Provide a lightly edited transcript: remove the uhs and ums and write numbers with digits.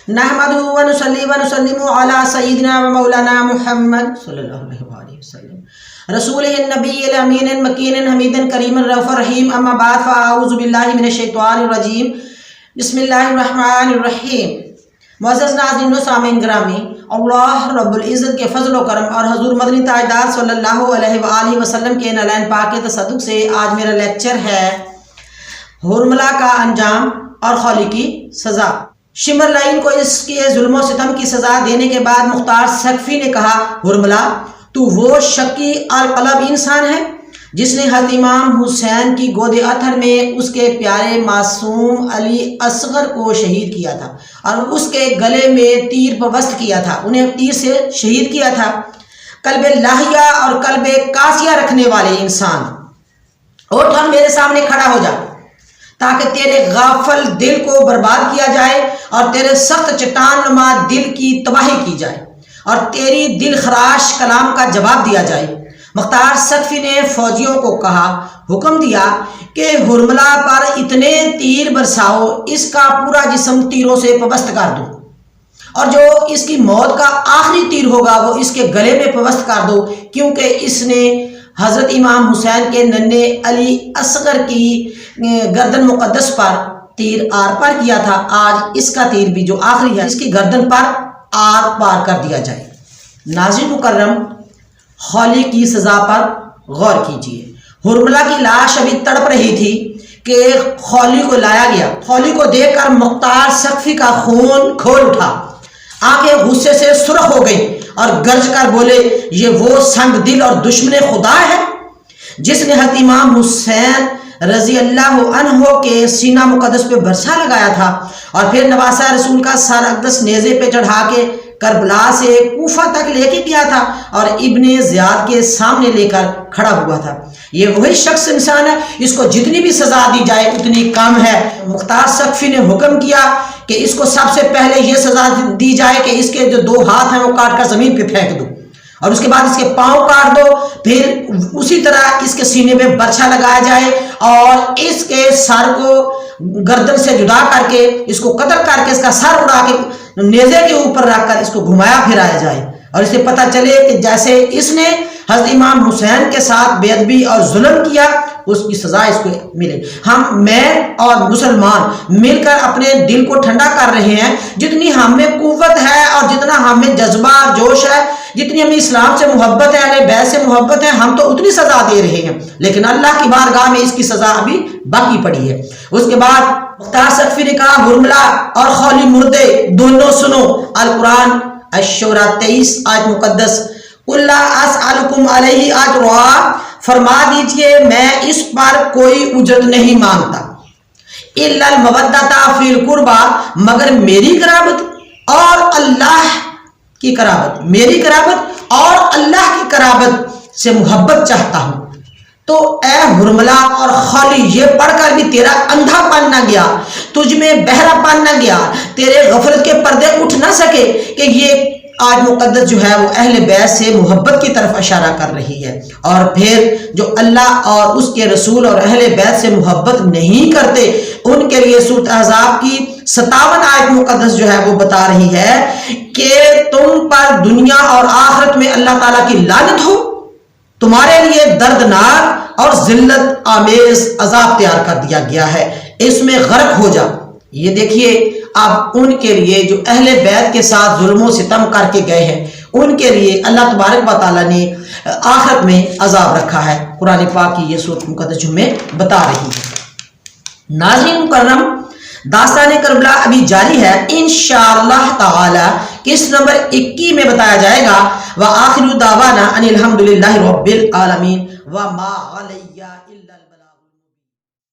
नहमदुहु व नुसल्ली व नुसल्लिमु अला सय्यिदिना व मौलाना मुहम्मद सल्लल्लाहु अलैहि वसल्लम रसूलिन नबिय्यिल अमीनिन मकीनिन हमीदिन करीमिन रऊफुर रहीम अम्मा बाद फ़अऊज़ु बिल्लाहि मिनश शैतानिर रजीम बिस्मिल्लाहिर रहमानिर रहीम। मुअज़्ज़ज़ नाज़रीन व सामीन गिरामी, अल्लाह रब्बुल इज़्ज़त के फज़ल व करम और हज़ूर मदनी ताजदार सल्लल्लाहु अलैहि वसल्लम के नलैन पाक के तसद्दुक़ से आज मेरा लेक्चर है हुरमला का अंजाम और खौली की सज़ा। शिमर लाइन को इसके जुल्म सितम की सज़ा देने के बाद मुख्तार सकफ़ी ने कहा, हुरमला तू वो शकी और क़लब इंसान है जिसने हज़रत इमाम हुसैन की गोदे अथर में उसके प्यारे मासूम अली असगर को शहीद किया था और उसके गले में तीर पवस्त किया था, उन्हें तीर से शहीद किया था। कल्बे लाहिया और कल्बे कासिया रखने वाले इंसान, उठ हम मेरे सामने खड़ा हो जा ताकि तेरे गाफल दिल को बर्बाद किया जाए और तेरे सख्त चट्टान नुमा दिल की तबाही की जाए और तेरी दिल खराश कलाम का जवाब दिया जाए। मुख्तार सकफ़ी ने फौजियों को कहा, हुक्म दिया कि हुरमला पर इतने तीर बरसाओ इसका पूरा जिस्म तीरों से पवस्त कर दो और जो इसकी मौत का आखिरी तीर होगा वो इसके गले में पवस्त कर दो, क्योंकि इसने हज़रत इमाम हुसैन के नन्हे अली असगर की गर्दन मुक़द्दस पर तीर आर पार किया था। आज इसका तीर भी जो आखिरी है इसकी गर्दन पर आर पार कर दिया जाए। नाज़रीन मुकर्रम, खौली की सज़ा पर गौर कीजिए। हुरमला की लाश अभी तड़प रही थी कि खौली को लाया गया। खौली को देखकर मुख्तार सकफ़ी का खून खोल उठा, आंखें गुस्से से सुर्ख हो गई और गरज कर बोले, ये वो संग दिल और दुश्मन खुदा है जिसने हज़रत इमाम हुसैन रज़ी अल्लाह अन्हो के सीना मुक़द्दस पे बरसा लगाया था और फिर नवासा रसूल का सर अक़दस नेज़े पे चढ़ा के करबला से कूफा तक लेके गया था और इब्ने ज़ियाद के सामने लेकर खड़ा हुआ था। ये वही शख्स इंसान है, इसको जितनी भी सज़ा दी जाए उतनी कम है। मुख्तार सकफ़ी ने हुक्म किया कि इसको सबसे पहले ये सज़ा दी जाए कि इसके जो दो हाथ हैं वो काट कर ज़मीन पे फेंक दो और उसके बाद इसके पाँव काट दो, फिर उसी तरह इसके सीने में बर्छा लगाया जाए और इसके सर को गर्दन से जुदा करके इसको कत्ल करके इसका सर उड़ा के नेज़े के ऊपर रखकर इसको घुमाया फिराया जाए और इसे पता चले कि जैसे इसने हज़रत इमाम हुसैन के साथ बेअदबी और जुल्म किया उसकी सज़ा इसको मिले। मैं और मुसलमान मिलकर अपने दिल को ठंडा कर रहे हैं। जितनी हम में कुव्वत है और जितना हम में जज्बा जोश है, जितनी हमें इस्लाम से मोहब्बत है, अहले बैत से मोहब्बत है, हम तो उतनी सज़ा दे रहे हैं, लेकिन अल्लाह की बारगाह में इसकी सज़ा अभी बाकी पड़ी है। उसके बाद मुख्तार सकफ़ी ने कहा, हुरमला और खौली मुर्दे दोनों सुनो। अल कुरान अश-शूरा 23 आयत मुक़द्दस, कुल्ला अस्अलुकुम अलैहि अजरा, फरमा दीजिए मैं इस पर कोई उजरत नहीं मांगता, इल्लल मवद्दता फिल कुर्बा, मगर मेरी कराबत और अल्लाह की कराबत, मेरी कराबत और अल्लाह की कराबत से मोहब्बत चाहता हूँ। तो ए हुरमला और खौली, ये पढ़कर भी तेरा अंधापन न गया, तुझ में बहरापन न गया, तेरे गफलत के पर्दे उठ ना सके कि ये आज मुक़द्दस जो है वो अहले बैत से मोहब्बत की तरफ इशारा कर रही है। और फिर जो अल्लाह और उसके रसूल और अहले बैत से मोहब्बत नहीं करते उनके लिए सूरत अहज़ाब की 57 आयत मुक़द्दस जो है वो बता रही है कि तुम पर दुनिया और आखिरत में अल्लाह ताला की लानत हो, तुम्हारे लिए दर्दनाक और जिल्लत आमेज अजाब तैयार कर दिया गया है, इसमें गर्क हो जा। ये देखिए अब उनके लिए जो अहले बैत के साथ जुल्म सितम करके गए हैं उनके लिए अल्लाह तबारक व तआला ने आखिरत में अजाब रखा है। कुरान पाक की ये सूरत मुक़द्दस हमें बता रही है। नाज़रीन मुकर्रम, दास्तान करबला अभी जारी है। इंशाअल्लाह ताला किस नंबर 21 में बताया जाएगा। व आखिरु दावाना अनिल हम्दुलिल्लाहि रब्बिल आलमीन व मा अलैया इल्ला